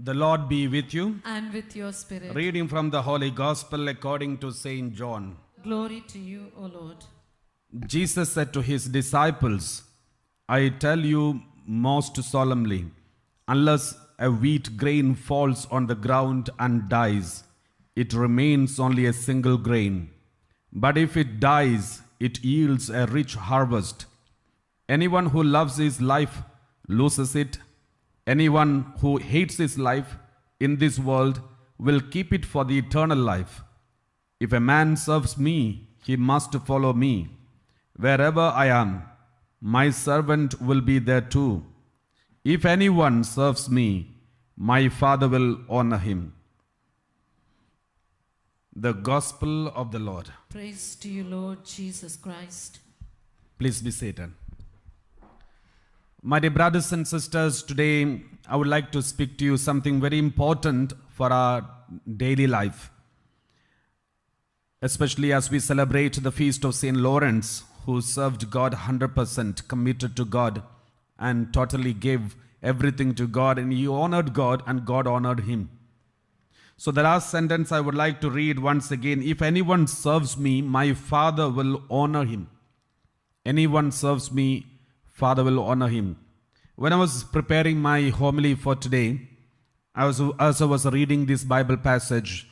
The Lord be with you. And with your spirit. Reading from the Holy Gospel according to Saint John. Glory to you, O Lord. Jesus said to his disciples, I tell you most solemnly, unless a wheat grain falls on the ground and dies, it remains only a single grain. But if it dies, it yields a rich harvest. Anyone who loves his life loses it. Anyone who hates his life in this world will keep it for the eternal life. If a man serves me, he must follow me. Wherever I am, my servant will be there too. If anyone serves me, my Father will honor him. The Gospel of the Lord. Praise to you, Lord Jesus Christ. Please be seated. My dear brothers and sisters, today I would like to speak to you something very important for our daily life. Especially as we celebrate the feast of St. Lawrence, who served God 100%, committed to God, and totally gave everything to God, and he honored God and God honored him. So the last sentence I would like to read once again. If anyone serves me, my Father will honor him. Anyone serves me, Father will honor him. When I was preparing my homily for today, as I was reading this Bible passage,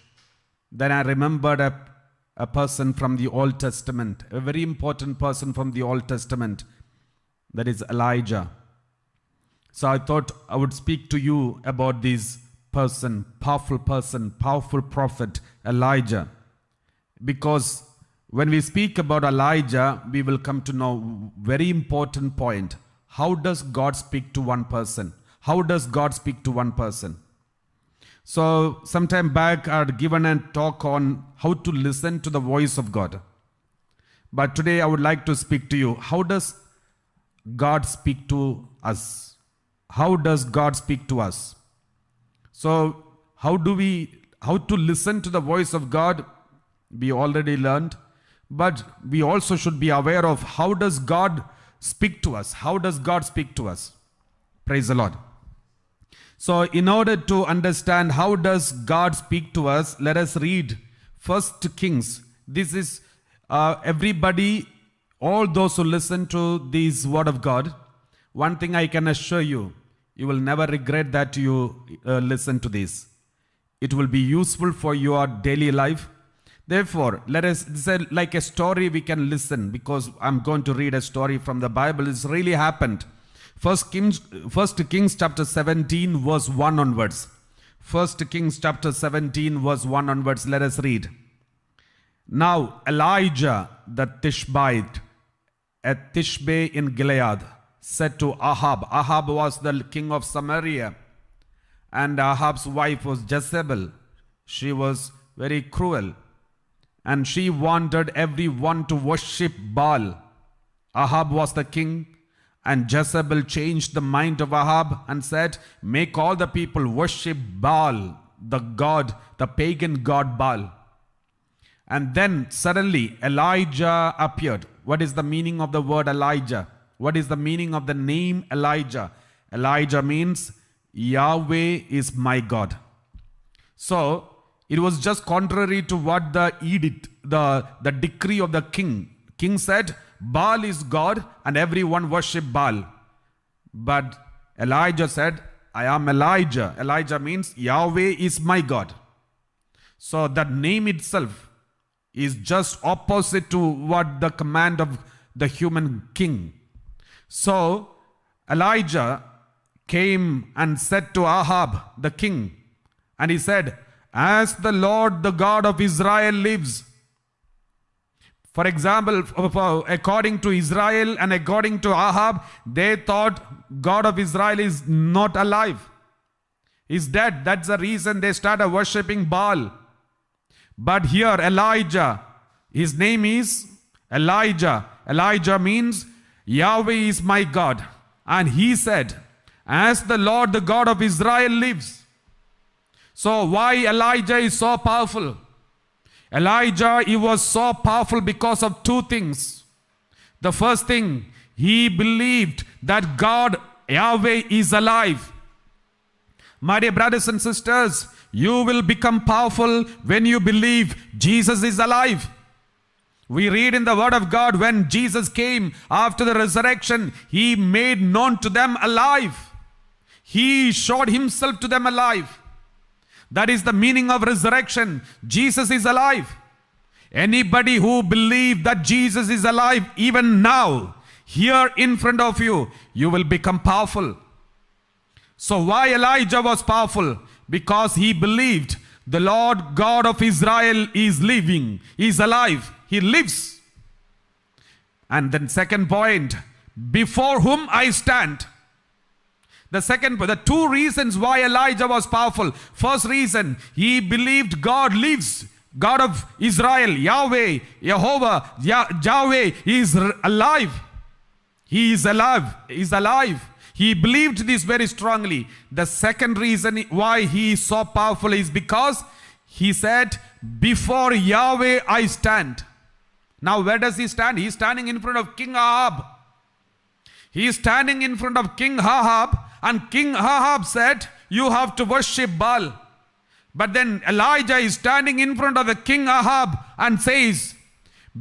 then I remembered a person from the Old Testament, a very important person from the Old Testament, that is Elijah. So I thought I would speak to you about this person, powerful prophet, Elijah. Because when we speak about Elijah, we will come to know very important point. How does God speak to one person? How does God speak to one person? So sometime back I had given a talk on how to listen to the voice of God. But today I would like to speak to you. How does God speak to us? How does God speak to us? So how to listen to the voice of God? We already learned. But we also should be aware of how does God speak to us? How does God speak to us? Praise the Lord. So in order to understand how does God speak to us, let us read 1 Kings. This is everybody, all those who listen to this word of God. One thing I can assure you, you will never regret that you listen to this. It will be useful for your daily life. Therefore, let us say like a story we can listen, because I'm going to read a story from the Bible. It's really happened. 1 Kings chapter 17 verse 1 onwards. 1 Kings chapter 17 verse 1 onwards. Let us read. Now Elijah the Tishbite at Tishbe in Gilead said to Ahab. Ahab was the king of Samaria, and Ahab's wife was Jezebel. She was very cruel, and she wanted everyone to worship Baal. Ahab was the king, and Jezebel changed the mind of Ahab and said, make all the people worship Baal, the god, the pagan god Baal. And then suddenly Elijah appeared. What is the meaning of the word Elijah? What is the meaning of the name Elijah? Elijah means Yahweh is my God. So it was just contrary to what the edict, the decree of the king. King said, Baal is God and everyone worship Baal. But Elijah said, I am Elijah. Elijah means Yahweh is my God. So that name itself is just opposite to what the command of the human king. So Elijah came and said to Ahab, the king, and he said, as the Lord, the God of Israel lives. For example, according to Israel and according to Ahab, they thought God of Israel is not alive. He's dead. That's the reason they started worshipping Baal. But here Elijah, his name is Elijah. Elijah means Yahweh is my God. And he said, as the Lord, the God of Israel lives. So why Elijah is so powerful? Elijah, he was so powerful because of two things. The first thing, he believed that God, Yahweh, is alive. My dear brothers and sisters, you will become powerful when you believe Jesus is alive. We read in the Word of God, when Jesus came after the resurrection, He made known to them alive. He showed Himself to them alive. That is the meaning of resurrection. Jesus is alive. Anybody who believes that Jesus is alive even now, here in front of you, you will become powerful. So why Elijah was powerful? Because he believed the Lord God of Israel is living, is alive, He lives. And then second point, before whom I stand. The two reasons why Elijah was powerful. First reason, he believed God lives. God of Israel, Yahweh, Jehovah, Yahweh is alive. He is alive. He is alive. He believed this very strongly. The second reason why he is so powerful is because he said, before Yahweh I stand. Now where does he stand? He is standing in front of King Ahab. He is standing in front of King Ahab, and King Ahab said, you have to worship Baal. But then Elijah is standing in front of the King Ahab and says,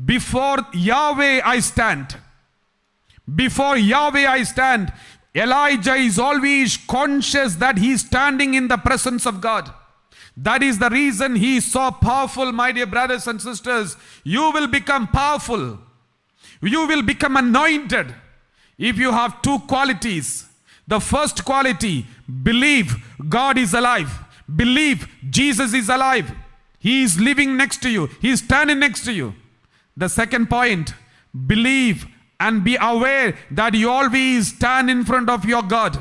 before Yahweh I stand. Before Yahweh I stand. Elijah is always conscious that he is standing in the presence of God. That is the reason he is so powerful, my dear brothers and sisters. You will become powerful. You will become anointed if you have two qualities. The first quality, believe God is alive. Believe Jesus is alive. He is living next to you. He is standing next to you. The second point, believe and be aware that you always stand in front of your God.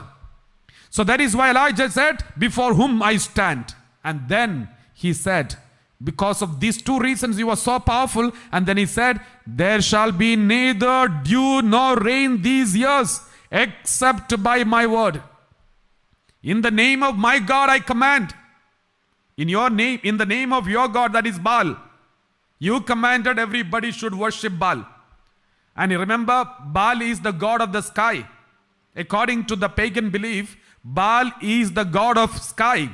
So that is why Elijah said, before whom I stand. And then he said, because of these two reasons you are so powerful. And then he said, there shall be neither dew nor rain these years, except by my word. In the name of my God I command. In your name, in the name of your God, that is Baal. You commanded everybody should worship Baal. And you remember, Baal is the god of the sky. According to the pagan belief, Baal is the god of sky.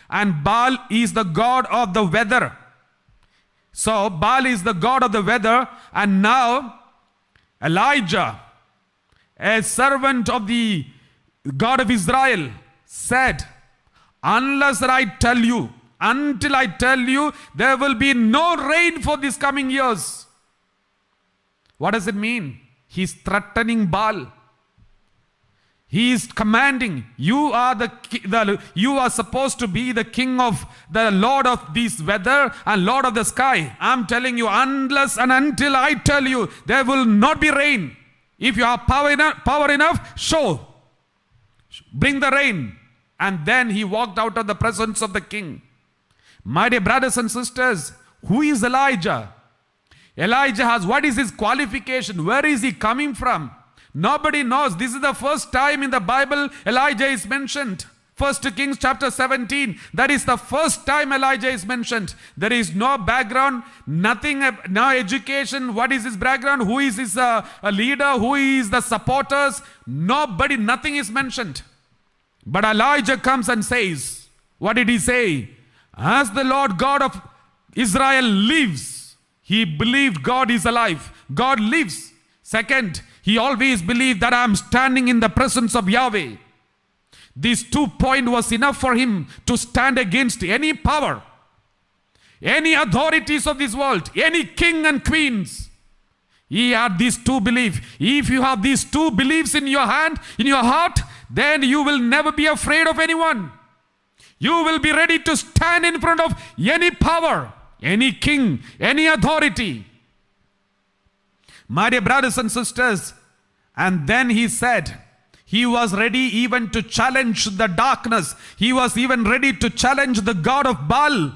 And Baal is the god of the weather. So Baal is the god of the weather. And now Elijah, a servant of the God of Israel, said, until I tell you, there will be no rain for these coming years. What does it mean? He is threatening Baal. He is commanding, you are supposed to be the king of the Lord of this weather and Lord of the sky. I'm telling you, unless and until I tell you, there will not be rain. If you have power enough, show. Bring the rain. And then he walked out of the presence of the king. My dear brothers and sisters, who is Elijah? Elijah has, what is his qualification? Where is he coming from? Nobody knows. This is the first time in the Bible Elijah is mentioned. 1 Kings chapter 17. That is the first time Elijah is mentioned. There is no background, nothing, no education. What is his background? Who is his a leader? Who is the supporters? Nobody, nothing is mentioned. But Elijah comes and says, what did he say? As the Lord God of Israel lives, he believed God is alive. God lives. Second, he always believed that I am standing in the presence of Yahweh. This 2 points was enough for him to stand against any power, any authorities of this world, any king and queens. He had these two beliefs. If you have these two beliefs in your hand, in your heart, then you will never be afraid of anyone. You will be ready to stand in front of any power, any king, any authority. My dear brothers and sisters, and then he said, he was ready even to challenge the darkness. He was even ready to challenge the god of Baal.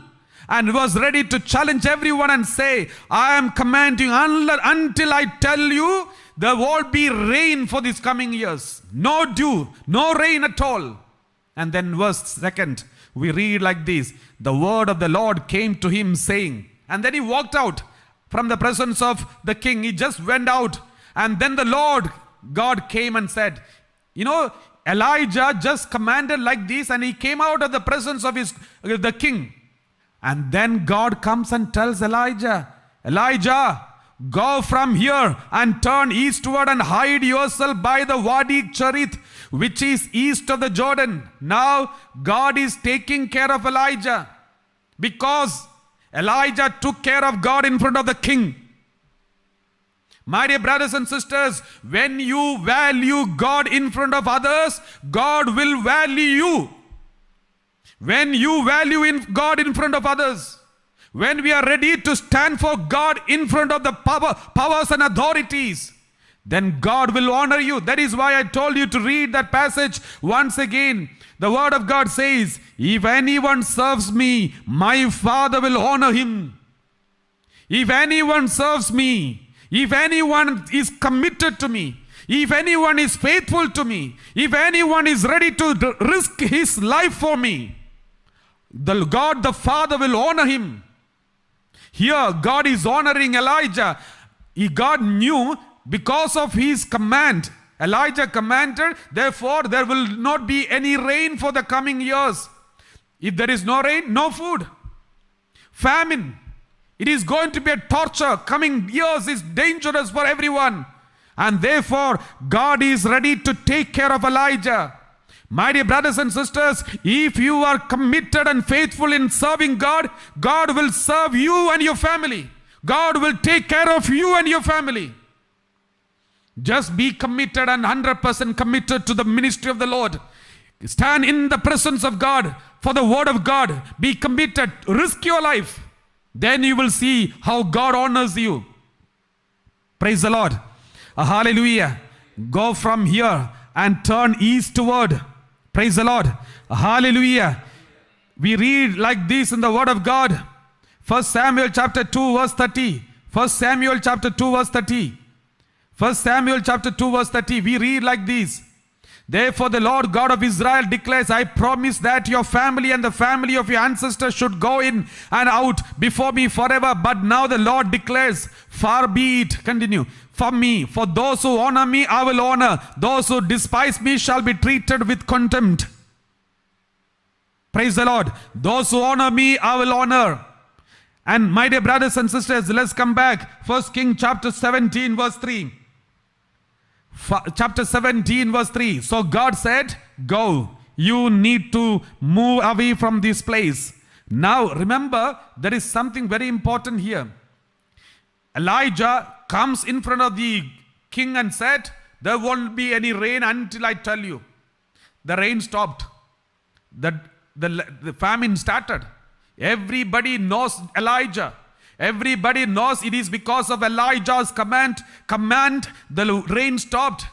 And was ready to challenge everyone and say, I am commanding until I tell you, there won't be rain for these coming years. No dew, no rain at all. And then verse 2, we read like this. The word of the Lord came to him saying, and then he walked out from the presence of the king. He just went out. And then the Lord God came and said, you know, Elijah just commanded like this, and he came out of the presence of the king. And then God comes and tells Elijah, Elijah, go from here and turn eastward and hide yourself by the Wadi Cherith, which is east of the Jordan. Now God is taking care of Elijah, because Elijah took care of God in front of the king. My dear brothers and sisters, when you value God in front of others, God will value you. When you value God in front of others, when we are ready to stand for God in front of the powers and authorities, then God will honor you. That is why I told you to read that passage once again. The word of God says, if anyone serves me, my Father will honor him. If anyone serves me, if anyone is committed to me, if anyone is faithful to me, if anyone is ready to risk his life for me, God the Father will honor him. Here God is honoring Elijah. God knew, because of his command, Elijah commanded, therefore there will not be any rain for the coming years. If there is no rain, no food. Famine. It is going to be a torture. Coming years is dangerous for everyone. And therefore, God is ready to take care of Elijah. My dear brothers and sisters, if you are committed and faithful in serving God, God will serve you and your family. God will take care of you and your family. Just be committed and 100% committed to the ministry of the Lord. Stand in the presence of God for the word of God. Be committed. Risk your life. Then you will see how God honors you. Praise the Lord. Hallelujah. Go from here and turn eastward. Praise the Lord. Hallelujah. We read like this in the word of God. 1 Samuel chapter 2 verse 30. 1 Samuel chapter 2 verse 30. 1 Samuel chapter 2 verse 30. We read like this. Therefore the Lord God of Israel declares, I promise that your family and the family of your ancestors should go in and out before me forever. But now the Lord declares, far be it, continue, from me. For those who honor me, I will honor. Those who despise me shall be treated with contempt. Praise the Lord. Those who honor me, I will honor. And my dear brothers and sisters, let's come back. 1 Kings chapter 17 verse 3. Chapter 17 verse 3. So God said, go. You need to move away from this place. Now remember, there is something very important here. Elijah comes in front of the king and said, there won't be any rain until I tell you. The rain stopped. The famine started. Everybody knows Elijah. Everybody knows it is because of Elijah's command, the rain stopped.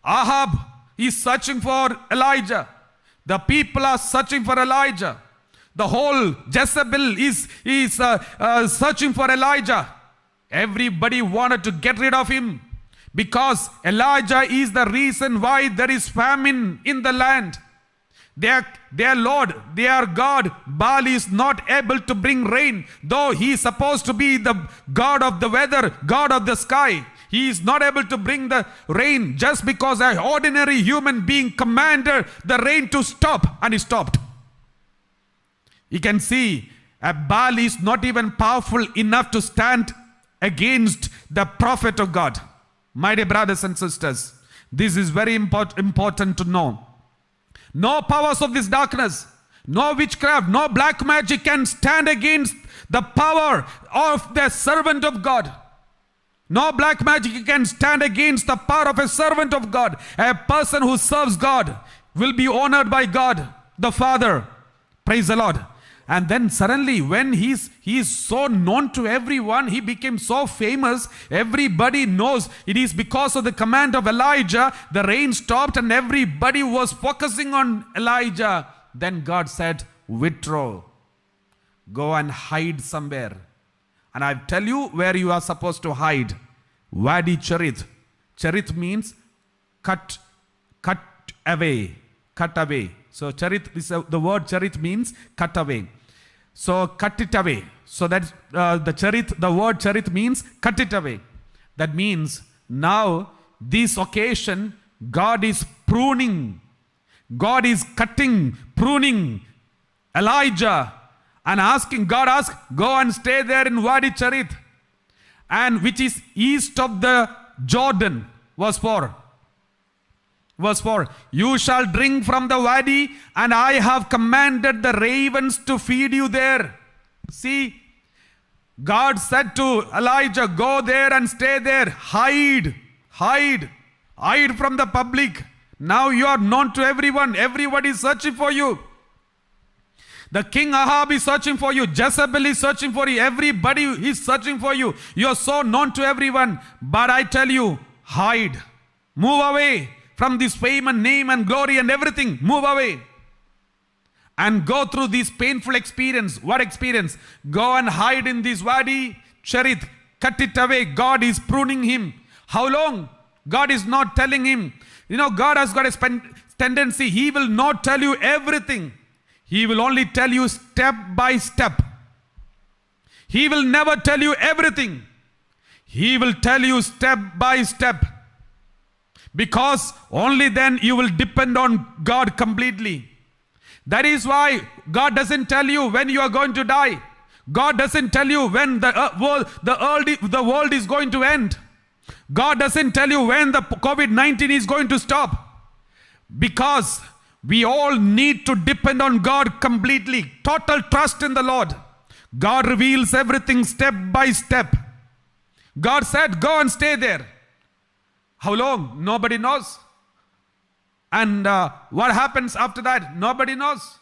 Ahab is searching for Elijah. The people are searching for Elijah. The whole Jezebel is searching for Elijah. Everybody wanted to get rid of him, because Elijah is the reason why there is famine in the land. Their Lord, their God, Baal is not able to bring rain, though he is supposed to be the God of the weather, God of the sky. He is not able to bring the rain just because an ordinary human being commanded the rain to stop, and it stopped. You can see Baal is not even powerful enough to stand against the prophet of God. My dear brothers and sisters, this is very important to know. No powers of this darkness, no witchcraft, no black magic can stand against the power of the servant of God. No black magic can stand against the power of a servant of God. A person who serves God will be honored by God the Father. Praise the Lord. And then suddenly, when he is so known to everyone, he became so famous, everybody knows it is because of the command of Elijah, the rain stopped and everybody was focusing on Elijah. Then God said, withdraw. Go and hide somewhere. And I tell you where you are supposed to hide. Wadi Cherith. Cherith means cut away. Cut away. So Cherith, the word Cherith means cut away. So cut it away. So that the word Cherith means cut it away. That means now this occasion God is pruning. God is cutting, pruning Elijah and asking, God asked, go and stay there in Wadi Cherith, and which is east of the Jordan. Verse 4. Verse 4. You shall drink from the Wadi, and I have commanded the ravens to feed you there. See, God said to Elijah, go there and stay there. Hide from the public. Now you are known to everyone. Everybody is searching for you. The king Ahab is searching for you. Jezebel is searching for you. Everybody is searching for you. You are so known to everyone. But I tell you, hide. Move away from this fame and name and glory and everything. Move away. And go through this painful experience. What experience? Go and hide in this Wadi Cherith. Cut it away. God is pruning him. How long? God is not telling him. You know, God has got a tendency. He will not tell you everything. He will only tell you step by step. He will never tell you everything. He will tell you step by step. Because only then you will depend on God completely. That is why God doesn't tell you when you are going to die. God doesn't tell you when the world is going to end. God doesn't tell you when the COVID-19 is going to stop. Because we all need to depend on God completely. Total trust in the Lord. God reveals everything step by step. God said, go and stay there. How long? Nobody knows. And what happens after that? Nobody knows.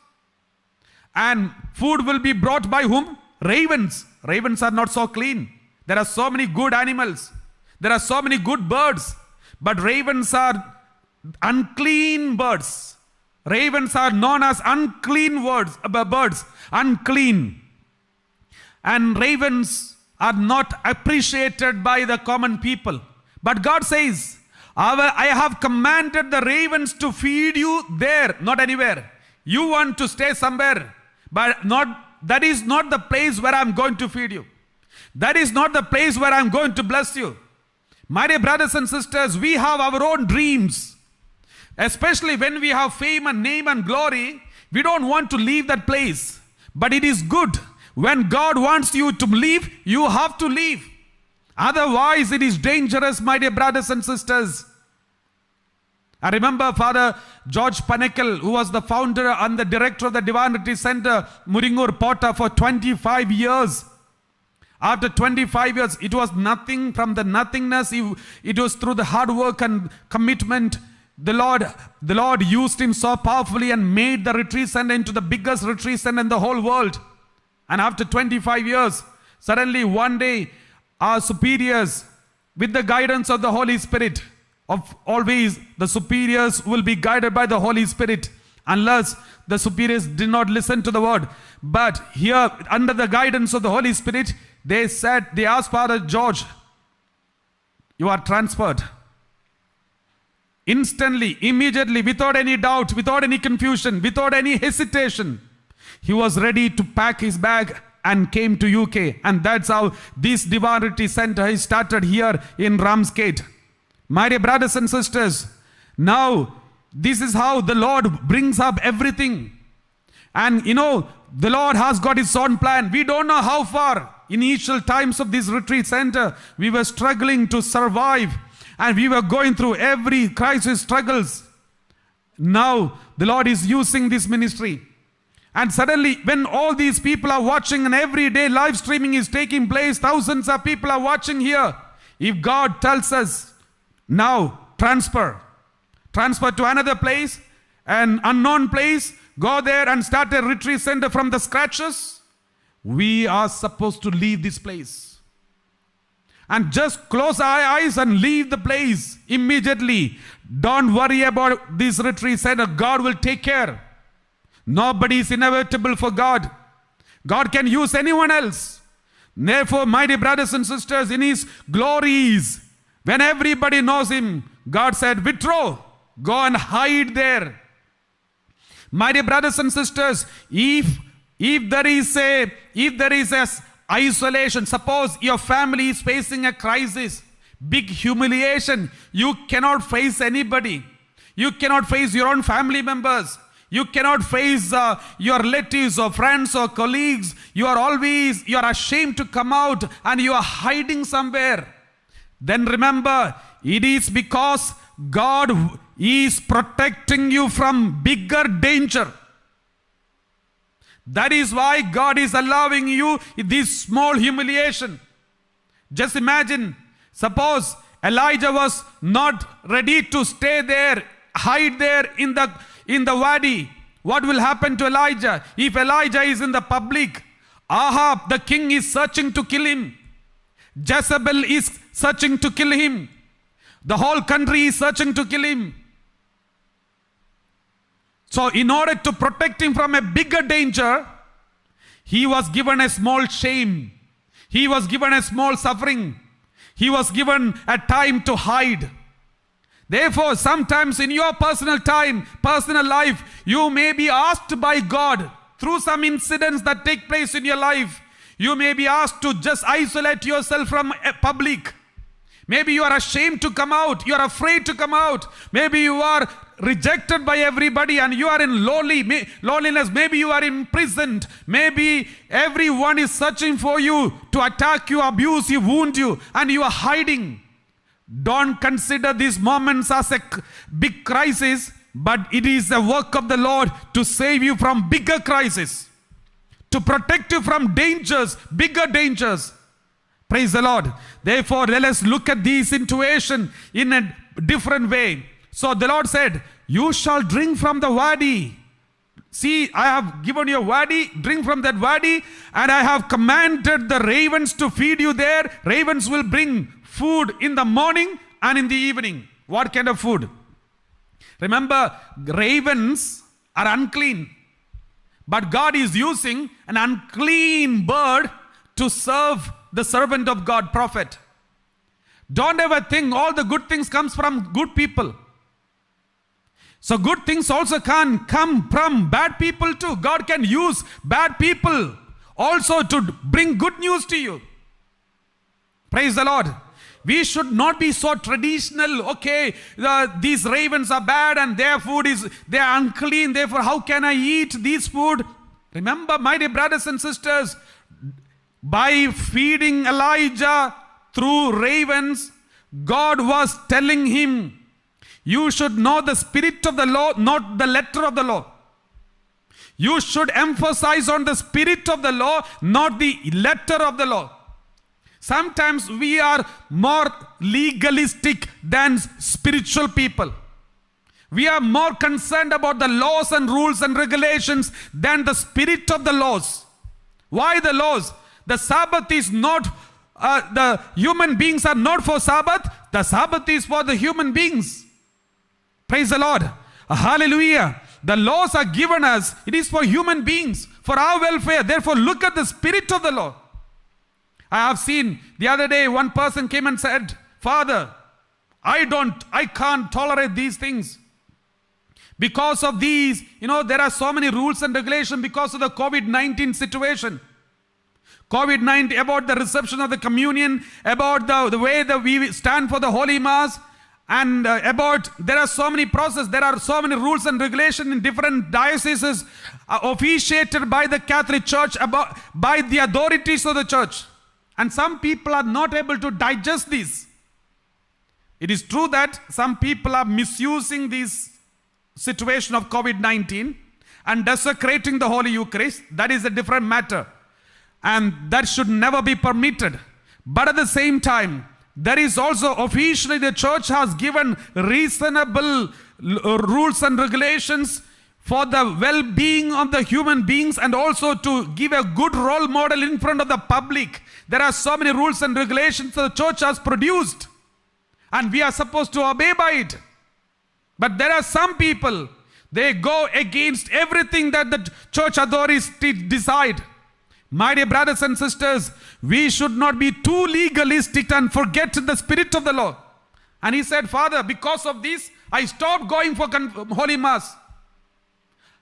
And food will be brought by whom? Ravens. Ravens are not so clean. There are so many good animals. There are so many good birds. But ravens are unclean birds. Ravens are known as unclean birds. Unclean. And ravens are not appreciated by the common people. But God says, I have commanded the ravens to feed you there, not anywhere. You want to stay somewhere, but that is not the place where I'm going to feed you. That is not the place where I'm going to bless you. My dear brothers and sisters, we have our own dreams. Especially when we have fame and name and glory, we don't want to leave that place. But it is good. When God wants you to leave, you have to leave. Otherwise, it is dangerous, my dear brothers and sisters. I remember Father George Panekel, who was the founder and the director of the Divinity Center, Muringur Pota, for 25 years. After 25 years, it was nothing from the nothingness. It was through the hard work and commitment. The Lord used him so powerfully and made the retreat center into the biggest retreat center in the whole world. And after 25 years, suddenly one day, our superiors, with the guidance of the Holy Spirit, always the superiors will be guided by the Holy Spirit, unless the superiors did not listen to the word. But here, under the guidance of the Holy Spirit, they asked Father George, you are transferred. Instantly, immediately, without any doubt, without any confusion, without any hesitation, he was ready to pack his bag and came to UK. And that's how this Divinity Center is started here in Ramsgate. My dear brothers and sisters, now this is how the Lord brings up everything. And you know, the Lord has got his own plan. We don't know how far. Initial times of this retreat center, we were struggling to survive. And we were going through every crisis struggles. Now, the Lord is using this ministry. And suddenly, when all these people are watching and every day live streaming is taking place, thousands of people are watching here. If God tells us, now, transfer to another place, an unknown place, go there and start a retreat center from the scratches, we are supposed to leave this place. And just close our eyes and leave the place immediately. Don't worry about this retreat center. God will take care. Nobody is inevitable for God. God can use anyone else. Therefore, my dear brothers and sisters, in his glories, when everybody knows him, God said, withdraw, go and hide there. My dear brothers and sisters, if there is a isolation, suppose your family is facing a crisis, big humiliation, you cannot face anybody. You cannot face your own family members. You cannot face your relatives or friends or colleagues. You are ashamed to come out and you are hiding somewhere. Then remember, it is because God is protecting you from bigger danger. That is why God is allowing you this small humiliation. Just imagine, suppose Elijah was not ready to stay there, hide there in the wadi. What will happen to Elijah? If Elijah is in the public, Ahab, the king, is searching to kill him. Jezebel is searching to kill him. The whole country is searching to kill him. So in order to protect him from a bigger danger, he was given a small shame. He was given a small suffering. He was given a time to hide. Therefore, sometimes in your personal time, personal life, you may be asked by God through some incidents that take place in your life. You may be asked to just isolate yourself from a public. Maybe you are ashamed to come out. You are afraid to come out. Maybe you are rejected by everybody and you are in loneliness. Maybe you are imprisoned. Maybe everyone is searching for you to attack you, abuse you, wound you, and you are hiding. Don't consider these moments as a big crisis, but it is the work of the Lord to save you from bigger crises, to protect you from dangers, bigger dangers. Praise the Lord. Therefore, let us look at the situation in a different way. So the Lord said, you shall drink from the wadi. See, I have given you a wadi, drink from that wadi, and I have commanded the ravens to feed you there. Ravens will bring food in the morning and in the evening. What kind of food? Remember, ravens are unclean. But God is using an unclean bird to serve the servant of God, prophet. Don't ever think all the good things comes from good people. So good things also can come from bad people too. God can use bad people also to bring good news to you. Praise the Lord. We should not be so traditional. Okay, these ravens are bad and their food they are unclean. Therefore, how can I eat this food? Remember, my dear brothers and sisters, by feeding Elijah through ravens, God was telling him, you should know the spirit of the law, not the letter of the law. You should emphasize on the spirit of the law, not the letter of the law. Sometimes we are more legalistic than spiritual people. We are more concerned about the laws and rules and regulations than the spirit of the laws. Why the laws? The Sabbath is not, the human beings are not for Sabbath. The Sabbath is for the human beings. Praise the Lord. Hallelujah. The laws are given us. It is for human beings, for our welfare. Therefore, look at the spirit of the law. I have seen the other day one person came and said, Father, I can't tolerate these things. Because of these, there are so many rules and regulations because of the COVID-19 situation. COVID-19, about the reception of the communion, about the way that we stand for the Holy Mass, and there are so many processes, there are so many rules and regulations in different dioceses officiated by the Catholic Church, by the authorities of the church. And some people are not able to digest this. It is true that some people are misusing this situation of COVID-19 and desecrating the Holy Eucharist. That is a different matter. And that should never be permitted. But at the same time, there is also officially the church has given reasonable rules and regulations for the well-being of the human beings and also to give a good role model in front of the public. There are so many rules and regulations that the church has produced and we are supposed to obey by it. But there are some people, they go against everything that the church authorities decide. My dear brothers and sisters, we should not be too legalistic and forget the spirit of the law. And he said, Father, because of this, I stopped going for Holy Mass.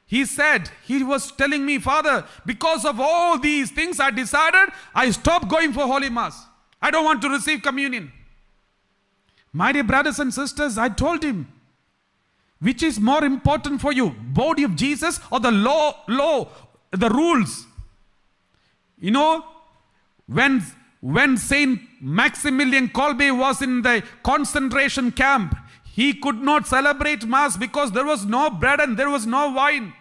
He said, he was telling me, Father, because of all these things I decided, I stopped going for Holy Mass. I don't want to receive communion. My dear brothers and sisters, I told him, Which is more important for you? Body of Jesus or the law, the rules? You know, when Saint Maximilian Kolbe was in the concentration camp, he could not celebrate Mass because there was no bread and there was no wine.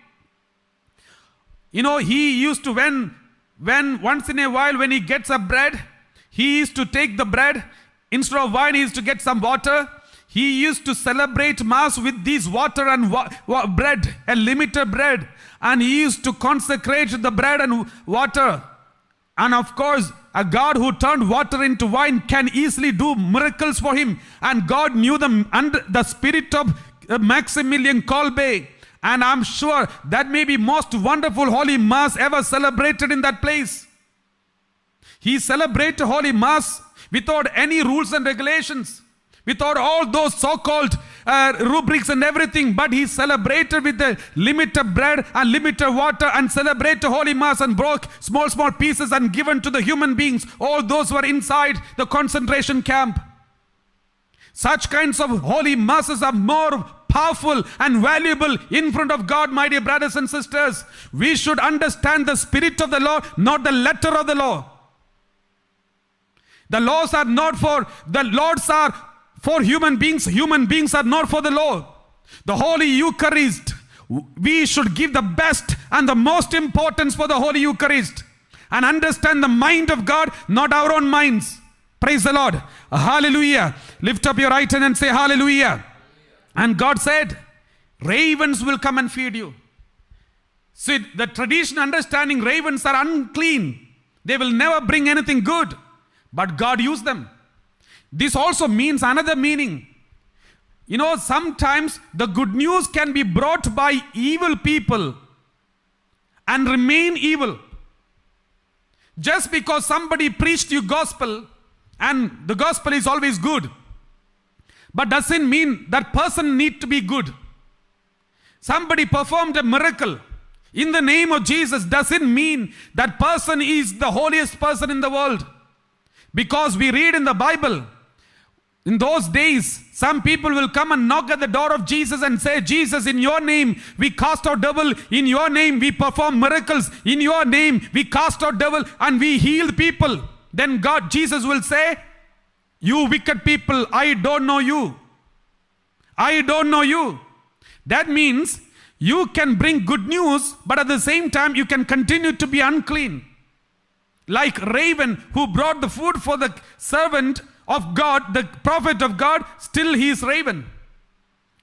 You know, he used to, when once in a while when he gets a bread, he used to take the bread. Instead of wine, he used to get some water. He used to celebrate Mass with these water and bread, a limited bread. And he used to consecrate the bread and water. And of course, a God who turned water into wine can easily do miracles for him. And God knew them under the spirit of Maximilian Kolbe. And I'm sure that may be most wonderful Holy Mass ever celebrated in that place. He celebrated Holy Mass without any rules and regulations, without all those so-called rubrics and everything, but he celebrated with the limited bread and limited water and celebrated Holy Mass and broke small pieces and given to the human beings, all those who were inside the concentration camp. Such kinds of Holy Masses are more powerful and valuable in front of God, my dear brothers and sisters. We should understand the spirit of the law, not the letter of the law. The laws are not for, the laws are for human beings. Human beings are not for the law. The Holy Eucharist, we should give the best and the most importance for the Holy Eucharist and understand the mind of God, not our own minds. Praise the Lord. Hallelujah. Lift up your right hand and say hallelujah. And God said, ravens will come and feed you. See, the tradition understanding ravens are unclean. They will never bring anything good. But God used them. This also means another meaning. You know, sometimes the good news can be brought by evil people and remain evil. Just because somebody preached you gospel, and the gospel is always good, but doesn't mean that person need to be good. Somebody performed a miracle in the name of Jesus doesn't mean that person is the holiest person in the world. Because we read in the Bible, in those days, some people will come and knock at the door of Jesus and say, Jesus, in your name, we cast out devil. In your name, we perform miracles. In your name, we cast out devil and we heal people. Then Jesus will say, you wicked people, I don't know you. I don't know you. That means you can bring good news, but at the same time, you can continue to be unclean. Like raven who brought the food for the servant of God, the prophet of God, still he is raven.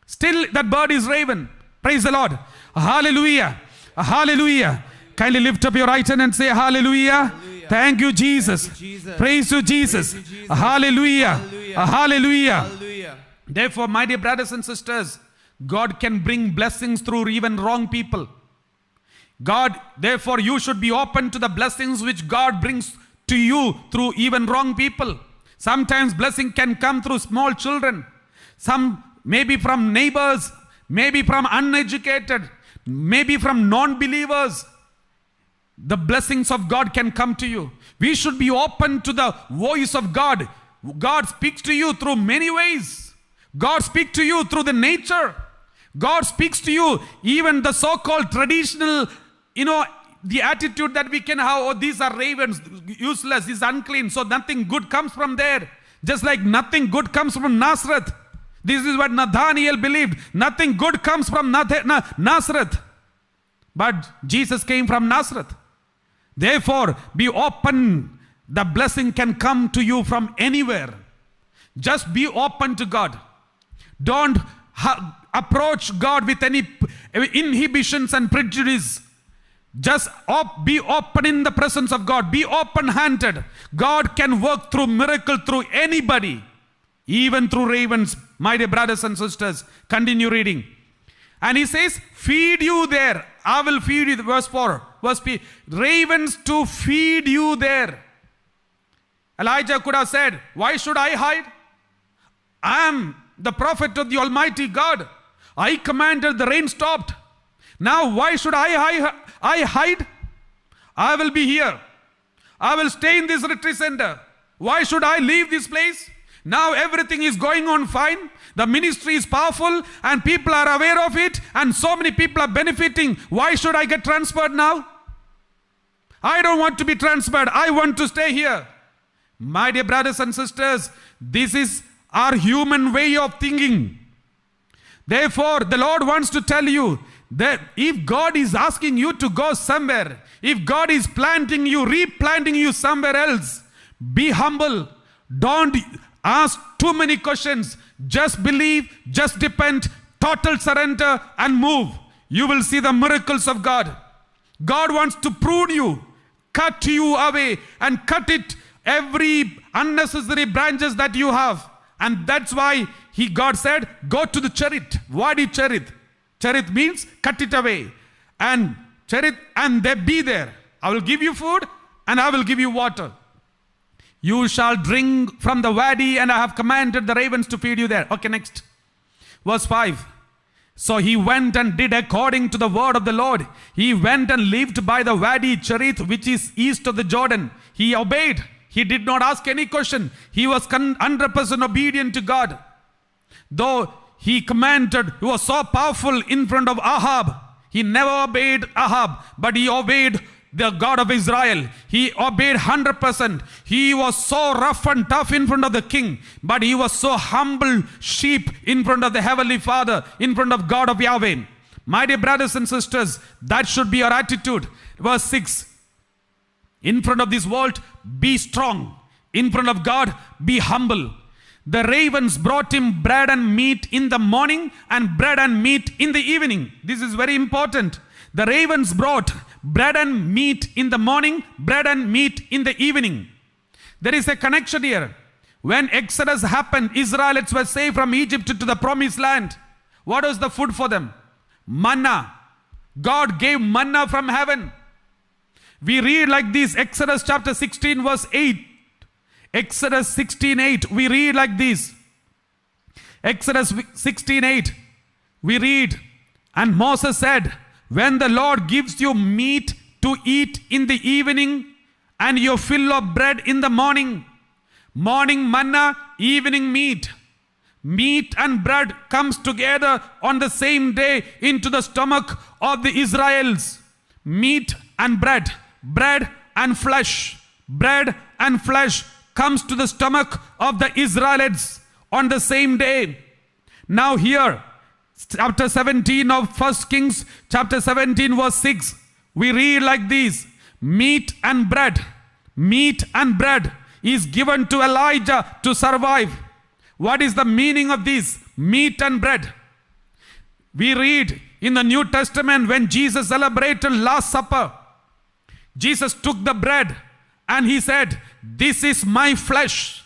Still that bird is raven. Praise the Lord. Hallelujah. Hallelujah. Kindly lift up your right hand and say hallelujah. Hallelujah. Thank you, Jesus. Thank you, Jesus. Praise you, Jesus. Praise you, Jesus. Hallelujah. Hallelujah. Hallelujah. Hallelujah. Therefore, my dear brothers and sisters, God can bring blessings through even wrong people. Therefore, you should be open to the blessings which God brings to you through even wrong people. Sometimes blessing can come through small children. Some maybe from neighbors, maybe from uneducated, maybe from non-believers. The blessings of God can come to you. We should be open to the voice of God. God speaks to you through many ways. God speaks to you through the nature. God speaks to you even the so-called traditional, the attitude that we can have, oh, these are ravens, useless, is unclean, so nothing good comes from there. Just like nothing good comes from Nazareth. This is what Nathanael believed. Nothing good comes from Nazareth. But Jesus came from Nazareth. Therefore, be open. The blessing can come to you from anywhere. Just be open to God. Don't approach God with any inhibitions and prejudice. Just be open in the presence of God. Be open-handed. God can work through miracle through anybody. Even through ravens, my dear brothers and sisters. Continue reading. And he says, feed you there. I will feed you. Verse 4. Verse 3. Ravens to feed you there. Elijah could have said, why should I hide? I am the prophet of the Almighty God. I commanded, the rain stopped. Now why should I hide? I will be here. I will stay in this retreat center. Why should I leave this place? Now everything is going on fine. The ministry is powerful and people are aware of it and so many people are benefiting. Why should I get transferred now? I don't want to be transferred. I want to stay here. My dear brothers and sisters, this is our human way of thinking. Therefore, the Lord wants to tell you that if God is asking you to go somewhere, if God is planting you, replanting you somewhere else, be humble. Don't ask too many questions. Just believe, just depend, total surrender and move. You will see the miracles of God. God wants to prune you, cut you away and cut it, every unnecessary branches that you have. And that's why God said, go to the Cherith. What is Cherith? Cherith means cut it away. And Cherith, and they be there. I will give you food and I will give you water. You shall drink from the wadi and I have commanded the ravens to feed you there. Okay, next. Verse 5. So he went and did according to the word of the Lord. He went and lived by the wadi Cherith, which is east of the Jordan. He obeyed. He did not ask any question. He was 100% obedient to God. Though he commanded, he was so powerful in front of Ahab. He never obeyed Ahab, but he obeyed the God of Israel. He obeyed 100%. He was so rough and tough in front of the king, but he was so humble sheep in front of the Heavenly Father, in front of God of Yahweh. My dear brothers and sisters, that should be our attitude. Verse 6. In front of this world, be strong. In front of God, be humble. The ravens brought him bread and meat in the morning and bread and meat in the evening. This is very important. The ravens brought bread and meat in the morning, bread and meat in the evening. There is a connection here. When Exodus happened, Israelites were saved from Egypt to the promised land. What was the food for them? Manna. God gave manna from heaven. We read like this, Exodus chapter 16 verse 8. Exodus 16:8, we read like this. Exodus 16:8, we read, and Moses said, when the Lord gives you meat to eat in the evening and your fill of bread in the morning, morning manna, evening meat. Meat and bread comes together on the same day into the stomach of the Israelites. Meat and bread, bread and flesh, bread and flesh comes to the stomach of the Israelites on the same day. Now here, chapter 17 of 1 Kings, chapter 17 verse 6, we read like this. Meat and bread is given to Elijah to survive. What is the meaning of this? Meat and bread. We read in the New Testament when Jesus celebrated Last Supper, Jesus took the bread and he said, this is my flesh.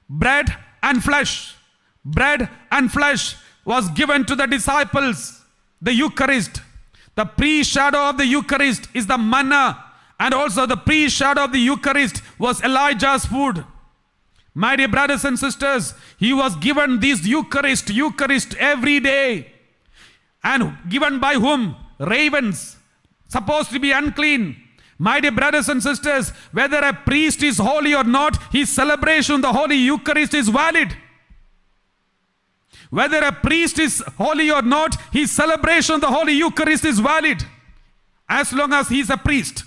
Bread and flesh. Bread and flesh was given to the disciples. The Eucharist. The pre-shadow of the Eucharist is the manna. And also the pre-shadow of the Eucharist was Elijah's food. My dear brothers and sisters, he was given this Eucharist every day. And given by whom? Ravens. Supposed to be unclean. My dear brothers and sisters, whether a priest is holy or not, his celebration of the Holy Eucharist is valid. Whether a priest is holy or not, his celebration of the Holy Eucharist is valid. As long as he is a priest.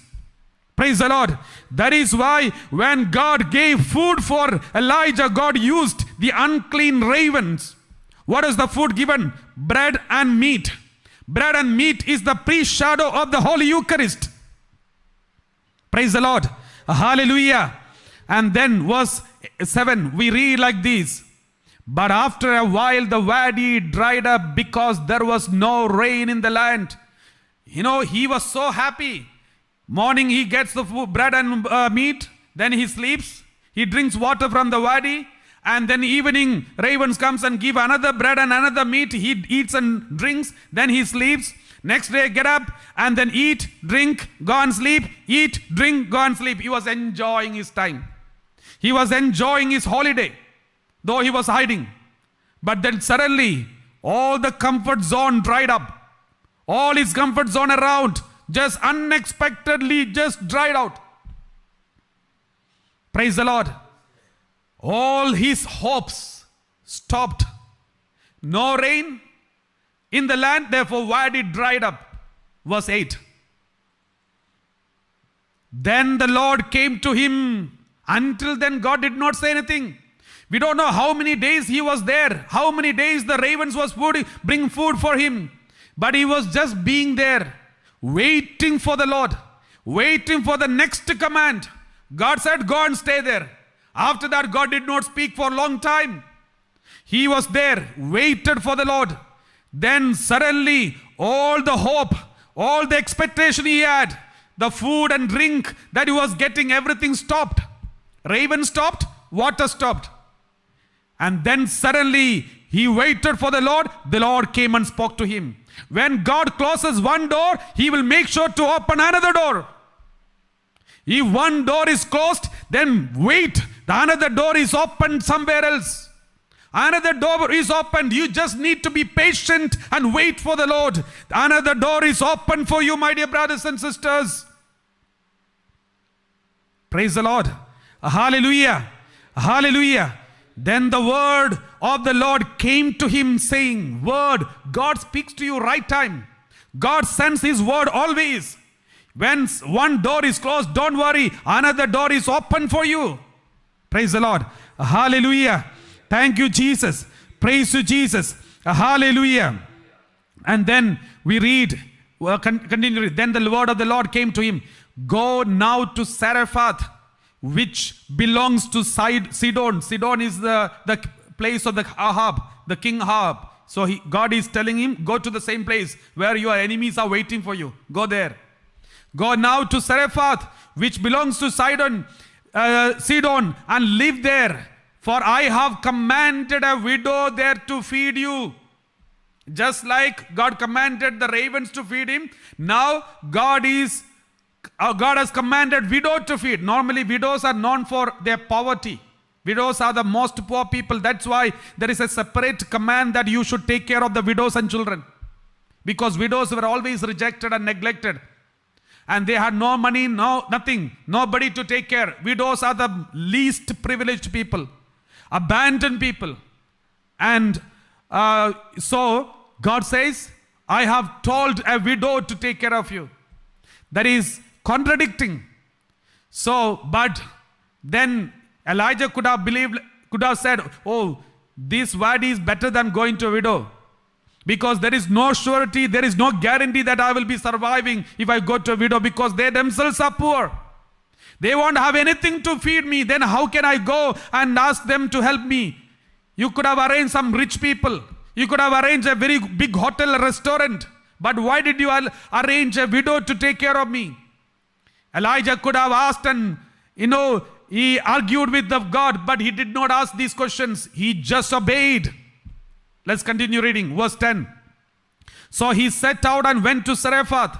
Praise the Lord. That is why when God gave food for Elijah, God used the unclean ravens. What is the food given? Bread and meat. Bread and meat is the pre-shadow of the Holy Eucharist. Praise the Lord. Hallelujah. And then verse 7, we read like this. But after a while the wadi dried up because there was no rain in the land. You know, he was so happy. Morning he gets the food, bread and meat. Then he sleeps. He drinks water from the wadi. And then evening ravens comes and give another bread and another meat. He eats and drinks. Then he sleeps. Next day get up and then eat, drink, go and sleep. Eat, drink, go and sleep. He was enjoying his time. He was enjoying his holiday. Though he was hiding. But then suddenly all the comfort zone dried up. All his comfort zone around just unexpectedly just dried out. Praise the Lord. All his hopes stopped. No rain in the land, therefore wide it dried up. Verse 8. Then the Lord came to him. Until then, God did not say anything. We don't know how many days he was there, how many days the ravens was bring food for him. But he was just being there, waiting for the Lord, waiting for the next command. God said, go and stay there. After that, God did not speak for a long time. He was there, waited for the Lord. Then suddenly, all the hope, all the expectation he had, the food and drink that he was getting, everything stopped. Raven stopped, water stopped. And then suddenly, he waited for the Lord came and spoke to him. When God closes one door, he will make sure to open another door. If one door is closed, then wait. The another door is opened somewhere else. Another door is opened. You just need to be patient and wait for the Lord. Another door is open for you, my dear brothers and sisters. Praise the Lord. Hallelujah. Hallelujah. Then the word of the Lord came to him saying, word, God speaks to you right time. God sends his word always. When one door is closed, don't worry. Another door is open for you. Praise the Lord. Hallelujah. Thank you, Jesus. Praise to Jesus. Hallelujah. And then we read, continue. Then the word of the Lord came to him. Go now to Zarephath, which belongs to Sidon. Sidon is the place of the Ahab, the king Ahab. So God is telling him, go to the same place where your enemies are waiting for you. Go there. Go now to Zarephath, which belongs to Sidon, and live there. For I have commanded a widow there to feed you. Just like God commanded the ravens to feed him, now God has commanded widow to feed. Normally widows are known for their poverty. Widows are the most poor people. That's why there is a separate command that you should take care of the widows and children. Because widows were always rejected and neglected. And they had no money, nothing, nobody to take care. Widows are the least privileged people, abandoned people. And so God says, I have told a widow to take care of you. That is contradicting. So, but then Elijah could have said, oh, this word is better than going to a widow. Because there is no surety, there is no guarantee that I will be surviving if I go to a widow, because they themselves are poor. They won't have anything to feed me. Then how can I go and ask them to help me? You could have arranged some rich people. You could have arranged a very big hotel, restaurant. But why did you arrange a widow to take care of me? Elijah could have asked, and he argued with God, but he did not ask these questions. He just obeyed. Let's continue reading. Verse 10. So he set out and went to Zarephath.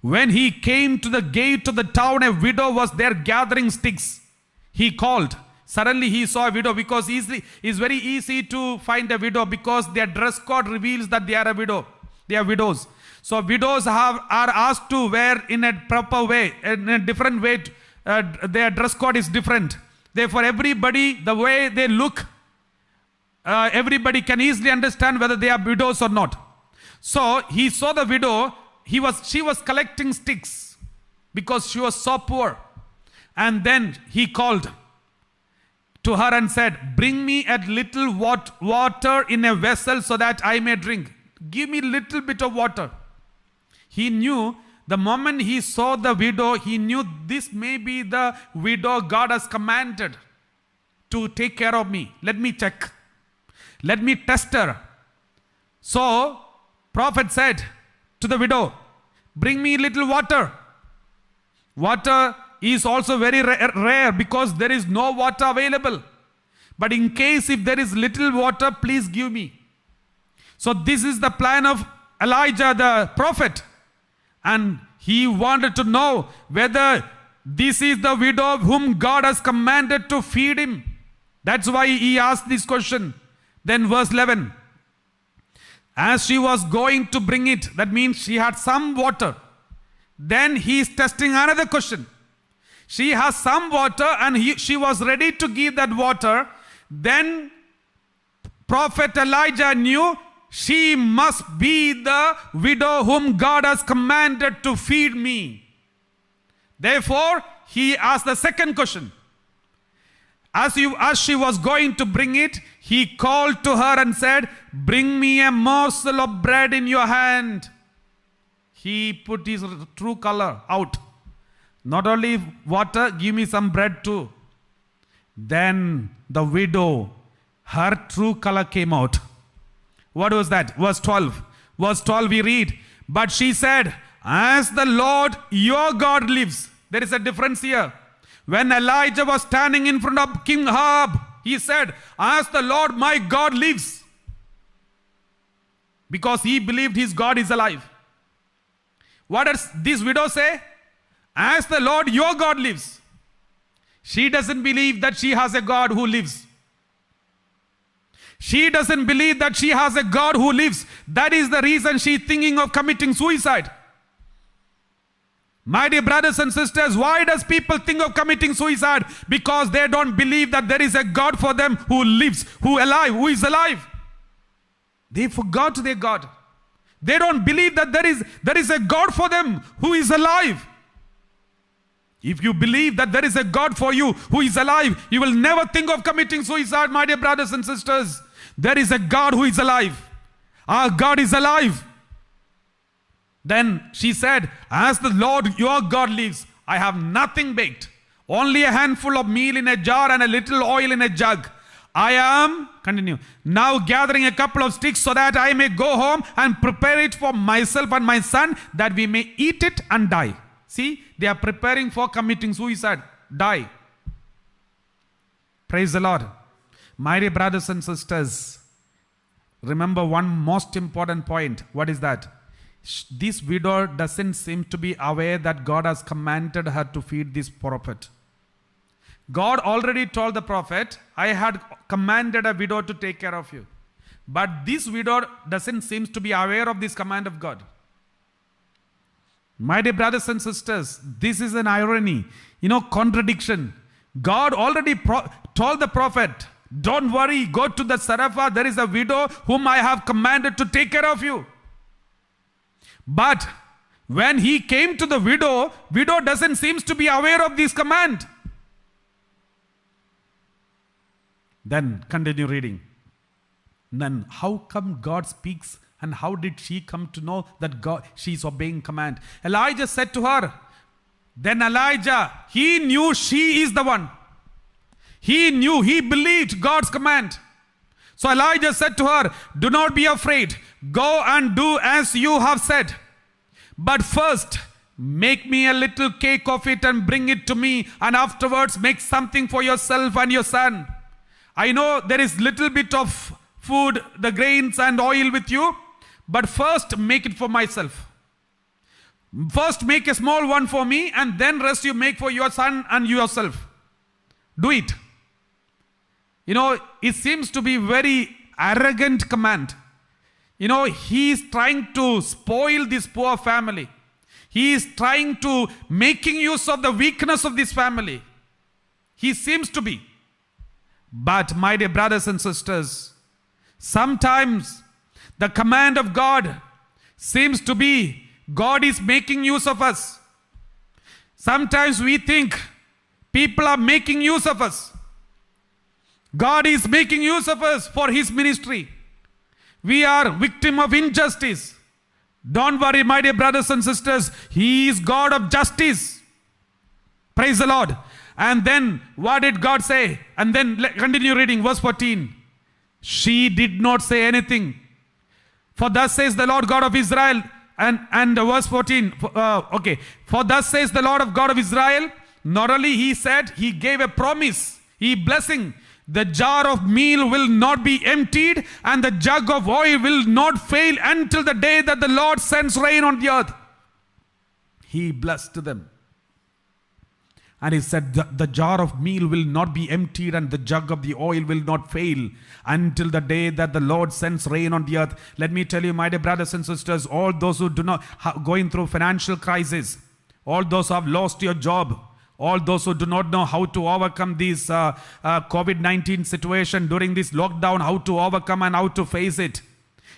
When he came to the gate of the town, a widow was there gathering sticks. He called. Suddenly he saw a widow, because it's very easy to find a widow because their dress code reveals that they are a widow. They are widows. So widows are asked to wear in a proper way, in a different way. Their dress code is different. Therefore everybody, the way they look, everybody can easily understand whether they are widows or not. So he saw the widow. She was collecting sticks because she was so poor. And then he called to her and said, bring me a little water in a vessel so that I may drink. Give me a little bit of water. He knew, the moment he saw the widow, he knew this may be the widow God has commanded to take care of me. Let me check. Let me test her. So, prophet said to the widow, bring me a little water. Water is also very rare because there is no water available. But in case if there is little water, please give me. So this is the plan of Elijah the prophet. And he wanted to know whether this is the widow whom God has commanded to feed him. That's why he asked this question. Then verse 11. As she was going to bring it, that means she had some water. Then he is testing another question. She has some water and she was ready to give that water. Then prophet Elijah knew she must be the widow whom God has commanded to feed me. Therefore, he asked the second question. As she was going to bring it, he called to her and said, "Bring me a morsel of bread in your hand." He put his true color out. Not only water, give me some bread too. Then the widow, her true color came out. What was that? Verse 12. Verse 12 we read, "But she said, as the Lord your God lives." There is a difference here. When Elijah was standing in front of King Ahab, he said, "As the Lord my God lives." Because he believed his God is alive. What does this widow say? "As the Lord your God lives." She doesn't believe that she has a God who lives. She doesn't believe that she has a God who lives. That is the reason she's thinking of committing suicide. My dear brothers and sisters, why does people think of committing suicide? Because they don't believe that there is a God for them who lives, who is alive. They forgot their God. They don't believe that there is a God for them who is alive. If you believe that there is a God for you who is alive, you will never think of committing suicide, my dear brothers and sisters. There is a God who is alive. Our God is alive. Then she said, "As the Lord your God lives, I have nothing baked, only a handful of meal in a jar and a little oil in a jug. I am," continue, "now gathering a couple of sticks so that I may go home and prepare it for myself and my son, that we may eat it and die." See, they are preparing for committing suicide. Die. Praise the Lord. My dear brothers and sisters, remember one most important point. What is that? This widow doesn't seem to be aware that God has commanded her to feed this prophet. God already told the prophet, "I had commanded a widow to take care of you." But this widow doesn't seem to be aware of this command of God. My dear brothers and sisters, this is an irony, contradiction. God already told the prophet, "Don't worry, go to the Zarephath. There is a widow whom I have commanded to take care of you." But when he came to the widow doesn't seem to be aware of this command. Then continue reading. Then how come God speaks, and how did she come to know that she is obeying command? Elijah said to her, then Elijah, he knew she is the one. He believed God's command. So Elijah said to her, "Do not be afraid. Go and do as you have said. But first, make me a little cake of it and bring it to me, and afterwards make something for yourself and your son. I know there is little bit of food, the grains and oil with you, but first make it for myself. First make a small one for me, and then rest you make for your son and yourself. Do it." It seems to be very arrogant command. He is trying to spoil this poor family. He is trying to making use of the weakness of this family. He seems to be. But my dear brothers and sisters, sometimes the command of God seems to be God is making use of us. Sometimes we think people are making use of us. God is making use of us for His ministry. We are victim of injustice. Don't worry, my dear brothers and sisters. He is God of justice. Praise the Lord. And then what did God say? And then continue reading verse 14. She did not say anything. For thus says the Lord God of Israel. And verse 14. For thus says the Lord of God of Israel. Not only He said, He gave a promise. He blessing. The jar of meal will not be emptied, and the jug of oil will not fail until the day that the Lord sends rain on the earth. He blessed them. And He said, the jar of meal will not be emptied, and the jug of the oil will not fail until the day that the Lord sends rain on the earth. Let me tell you, my dear brothers and sisters, all those who do not going through financial crisis, all those who have lost your job, all those who do not know how to overcome this COVID-19 situation during this lockdown, how to overcome and how to face it.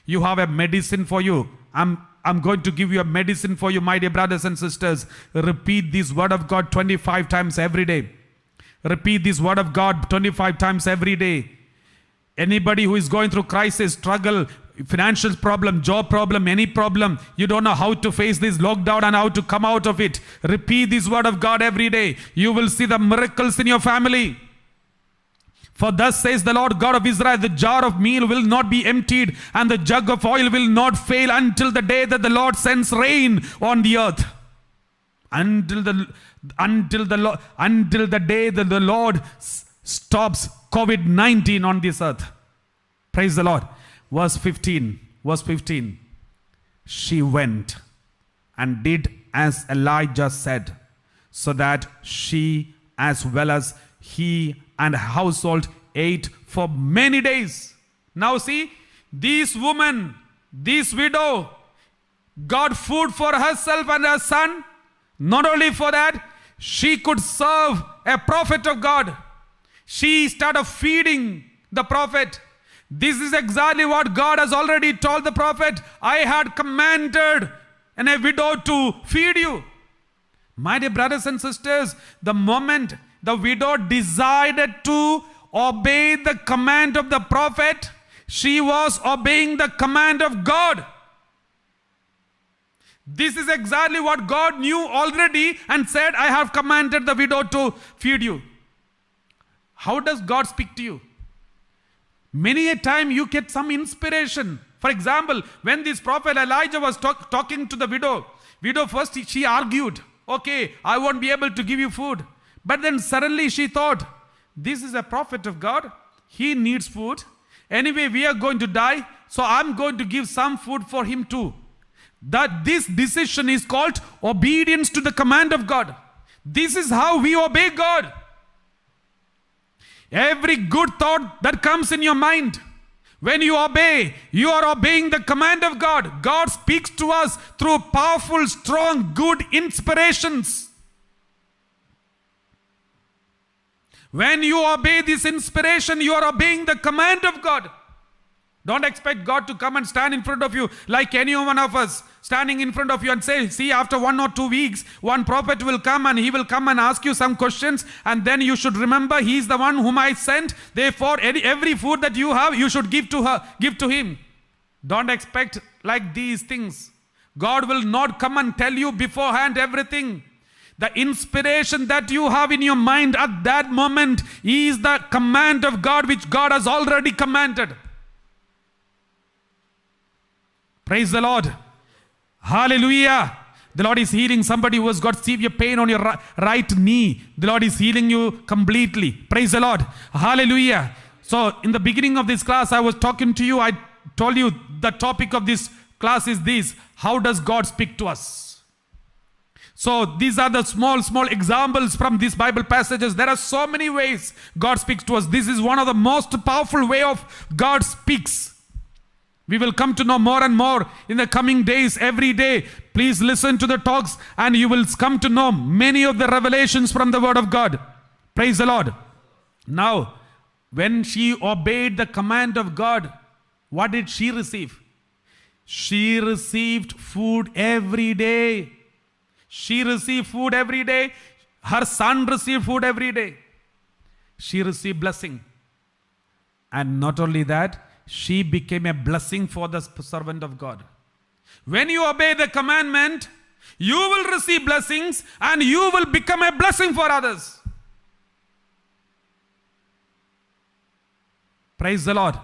You have a medicine for you. I'm going to give you a medicine for you, my dear brothers and sisters. Repeat this word of God 25 times every day. Repeat this word of God 25 times every day. Anybody who is going through crisis, struggle, financial problem, job problem, any problem, you don't know how to face this lockdown and how to come out of it. Repeat this word of God every day. You will see the miracles in your family. For thus says the Lord God of Israel, the jar of meal will not be emptied and the jug of oil will not fail until the day that the Lord sends rain on the earth. Until the day that the Lord stops COVID-19 on this earth. Praise the Lord. Verse 15. She went and did as Elijah said, so that she as well as he and household ate for many days. Now see, this woman, this widow, got food for herself and her son. Not only for that, she could serve a prophet of God. She started feeding the prophet. This is exactly what God has already told the prophet. I had commanded a widow to feed you. My dear brothers and sisters, the moment the widow decided to obey the command of the prophet, she was obeying the command of God. This is exactly what God knew already and said, I have commanded the widow to feed you. How does God speak to you? Many a time you get some inspiration. For example, when this prophet Elijah was talking to the widow first she argued, okay, I won't be able to give you food. But then suddenly she thought, this is a prophet of God. He needs food. Anyway, we are going to die. So I'm going to give some food for him too. That this decision is called obedience to the command of God. This is how we obey God. Every good thought that comes in your mind, when you obey, you are obeying the command of God. God speaks to us through powerful, strong, good inspirations. When you obey this inspiration, you are obeying the command of God. Don't expect God to come and stand in front of you like any one of us standing in front of you and say, see, after 1 or 2 weeks, one prophet will come and he will come and ask you some questions, and then you should remember he is the one whom I sent. Therefore, every food that you have, you should give to him. Don't expect like these things. God will not come and tell you beforehand everything. The inspiration that you have in your mind at that moment is the command of God, which God has already commanded. Praise the Lord. Hallelujah. The Lord is healing somebody who has got severe pain on your right knee. The Lord is healing you completely. Praise the Lord. Hallelujah. So in the beginning of this class, I was talking to you. I told you the topic of this class is this. How does God speak to us? So these are the small examples from these Bible passages. There are so many ways God speaks to us. This is one of the most powerful way of God speaks. We will come to know more and more in the coming days, every day. Please listen to the talks and you will come to know many of the revelations from the Word of God. Praise the Lord. Now, when she obeyed the command of God, what did she receive? She received food every day. She received food every day. Her son received food every day. She received blessing. And not only that, she became a blessing for the servant of God. When you obey the commandment, you will receive blessings and you will become a blessing for others. Praise the Lord.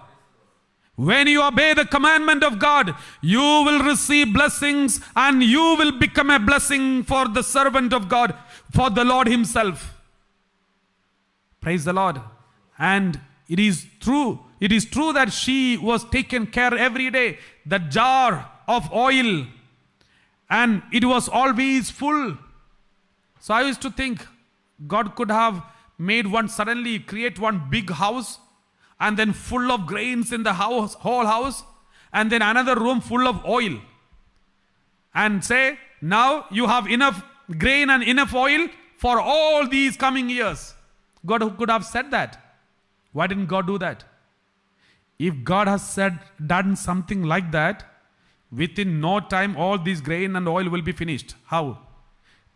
When you obey the commandment of God, you will receive blessings and you will become a blessing for the servant of God, for the Lord himself. Praise the Lord. And it is true that she was taken care every day. The jar of oil, and it was always full. So I used to think God could have made create one big house, and then full of grains in the house, whole house, and then another room full of oil. And say, now you have enough grain and enough oil for all these coming years. God could have said that. Why didn't God do that? If God has done something like that, within no time all this grain and oil will be finished. How?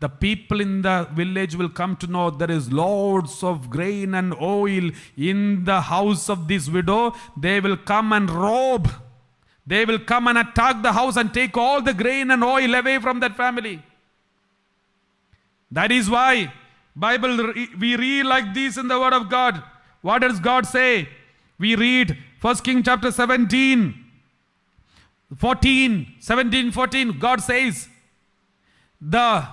The people in the village will come to know there is loads of grain and oil in the house of this widow. They will come and rob. They will come and attack the house and take all the grain and oil away from that family. That is why we read like this in the word of God. What does God say? We read 1 Kings chapter 17, 14. God says, the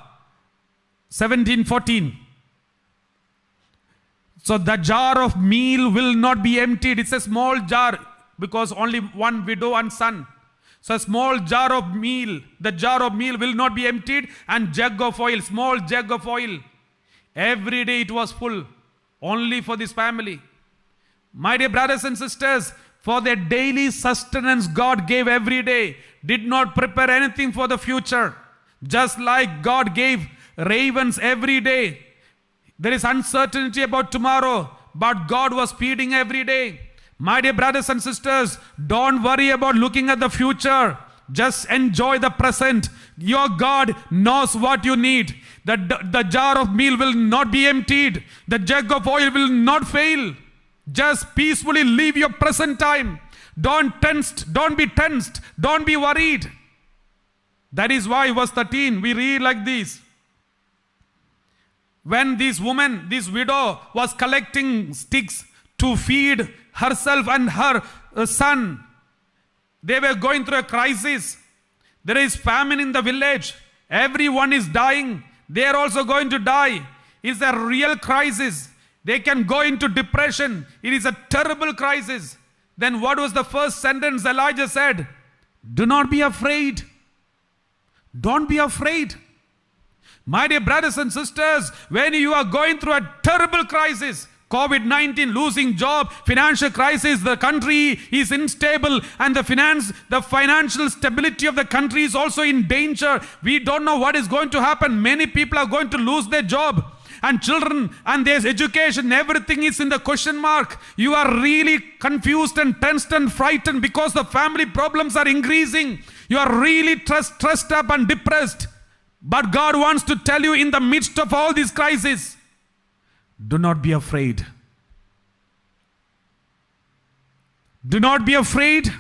17:14. So the jar of meal will not be emptied. It's a small jar because only one widow and son. So a small jar of meal, the jar of meal will not be emptied, and jug of oil, small jug of oil. Every day it was full, only for this family. My dear brothers and sisters, for their daily sustenance God gave every day. Did not prepare anything for the future. Just like God gave ravens every day. There is uncertainty about tomorrow, but God was feeding every day. My dear brothers and sisters, don't worry about looking at the future. Just enjoy the present. Your God knows what you need. The jar of meal will not be emptied. The jug of oil will not fail. Just peacefully live your present time. Don't be tensed. Don't be worried. That is why verse 13 we read like this. When this widow was collecting sticks to feed herself and her son, they were going through a crisis. There is famine in the village. Everyone is dying. They are also going to die. It's a real crisis. They can go into depression. It is a terrible crisis. Then what was the first sentence Elijah said? Do not be afraid. Don't be afraid. My dear brothers and sisters, when you are going through a terrible crisis, COVID-19, losing job, financial crisis, the country is unstable, and the financial stability of the country is also in danger. We don't know what is going to happen. Many people are going to lose their job. And children and their education, everything is in the question mark. You are really confused and tensed and frightened because the family problems are increasing. You are really stressed up and depressed. But God wants to tell you in the midst of all these crises, do not be afraid. Do not be afraid.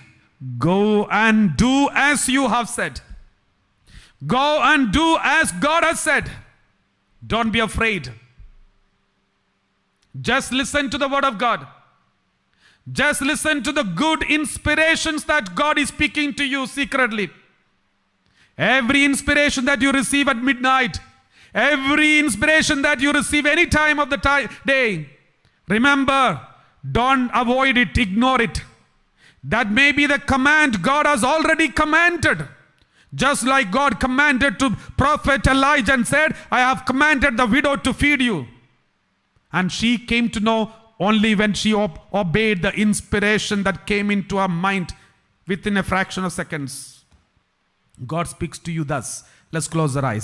Go and do as you have said. Go and do as God has said. Don't be afraid. Just listen to the word of God. Just listen to the good inspirations that God is speaking to you secretly. Every inspiration that you receive at midnight, every inspiration that you receive any time of the day, remember, don't avoid it, ignore it. That may be the command God has already commanded. Just like God commanded to prophet Elijah and said, I have commanded the widow to feed you. And she came to know only when she obeyed the inspiration that came into her mind within a fraction of seconds. God speaks to you thus. Let's close our eyes.